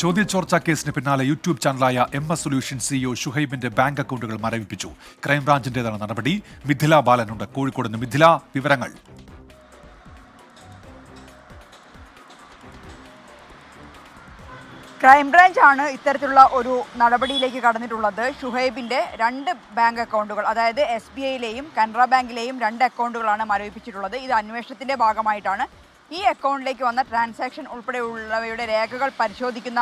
ചോദ്യചോർച്ചാ കേസിന് പിന്നാലെ യൂട്യൂബ് ചാനലായ MS സൊല്യൂഷൻ CEO ഷുഹൈബിന്റെ ബാങ്ക് അക്കൗണ്ടുകൾ മരവിപ്പിച്ചു. ക്രൈംബ്രാഞ്ചിന്റേതാണ് നടപടി. മിഥില ബാലനുണ്ട് കോഴിക്കോട് നിന്ന്. മിഥില, വിവരങ്ങൾ. ക്രൈംബ്രാഞ്ചാണ് ഇത്തരത്തിലുള്ള ഒരു നടപടിയിലേക്ക് കടന്നിട്ടുള്ളത്. ഷുഹൈബിന്റെ 2 ബാങ്ക് അക്കൗണ്ടുകൾ, അതായത് SBIയിലെയും കാനറ ബാങ്കിലെയും 2 അക്കൗണ്ടുകളാണ് മരവിപ്പിച്ചിട്ടുള്ളത്. ഇത് അന്വേഷണത്തിന്റെ ഭാഗമായിട്ടാണ്. ഈ അക്കൗണ്ടിലേക്ക് വന്ന ട്രാൻസാക്ഷൻ ഉൾപ്പെടെയുള്ളവയുടെ രേഖകൾ പരിശോധിക്കുന്ന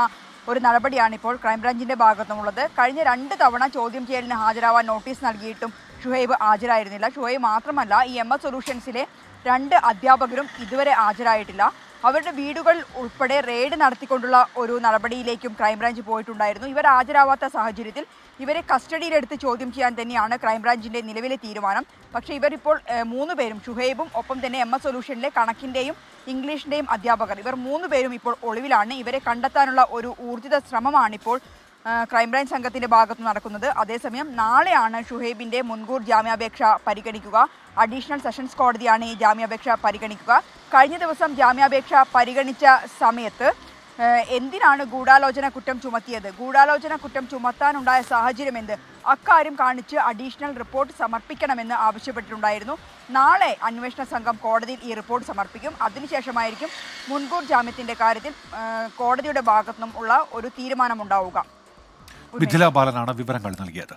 ഒരു നടപടിയാണ് ഇപ്പോൾ ക്രൈംബ്രാഞ്ചിന്റെ ഭാഗത്തുമുള്ളത്. കഴിഞ്ഞ 2 തവണ ചോദ്യം ചെയ്യലിന് ഹാജരാവാൻ നോട്ടീസ് നൽകിയിട്ടും ഷുഹൈബ് ഹാജരായിരുന്നില്ല. ഷുഹൈബ് മാത്രമല്ല, ഈ MS സൊല്യൂഷൻസിലെ 2 അധ്യാപകരും ഇതുവരെ ഹാജരായിട്ടില്ല. അവരുടെ വീടുകൾ ഉൾപ്പെടെ റെയ്ഡ് നടത്തിക്കൊണ്ടുള്ള ഒരു നടപടിയിലേക്കും ക്രൈംബ്രാഞ്ച് പോയിട്ടുണ്ടായിരുന്നു. ഇവർ ഹാജരാവാത്ത സാഹചര്യത്തിൽ ഇവരെ കസ്റ്റഡിയിലെടുത്ത് ചോദ്യം ചെയ്യാൻ തന്നെയാണ് ക്രൈംബ്രാഞ്ചിന്റെ നിലവിലെ തീരുമാനം. പക്ഷേ ഇവരിപ്പോൾ 3 പേരും, ഷുഹൈബും ഒപ്പം തന്നെ MS സൊല്യൂഷനിലെ കണക്കിന്റെയും ഇംഗ്ലീഷിന്റെയും അധ്യാപകർ, ഇവർ 3 പേരും ഇപ്പോൾ ഒളിവിലാണ്. ഇവരെ കണ്ടെത്താനുള്ള ഒരു ഊർജിത ശ്രമമാണിപ്പോൾ ക്രൈംബ്രാഞ്ച് സംഘത്തിന്റെ ഭാഗത്ത് നടക്കുന്നത്. അതേസമയം നാളെയാണ് ഷുഹൈബിന്റെ മുൻകൂർ ജാമ്യാപേക്ഷ പരിഗണിക്കുക. അഡീഷണൽ സെഷൻസ് കോടതിയാണ് ഈ ജാമ്യാപേക്ഷ പരിഗണിക്കുക. കഴിഞ്ഞ ദിവസം ജാമ്യാപേക്ഷ പരിഗണിച്ച സമയത്ത് എന്തിനാണ് ഗൂഢാലോചന കുറ്റം ചുമത്തിയത്, ഗൂഢാലോചന കുറ്റം ചുമത്താനുണ്ടായ സാഹചര്യം എന്ത്, അക്കാര്യം കാണിച്ച് അഡീഷണൽ റിപ്പോർട്ട് സമർപ്പിക്കണമെന്ന് ആവശ്യപ്പെട്ടിട്ടുണ്ടായിരുന്നു. നാളെ അന്വേഷണ സംഘം കോടതിയിൽ ഈ റിപ്പോർട്ട് സമർപ്പിക്കും. അതിനുശേഷമായിരിക്കും മുൻകൂർ ജാമ്യത്തിന്റെ കാര്യത്തിൽ കോടതിയുടെ ഭാഗത്തുനിന്നും ഉള്ള ഒരു തീരുമാനമുണ്ടാവുക. മിഥില ബാലനാണ് വിവരങ്ങൾ നൽകിയത്.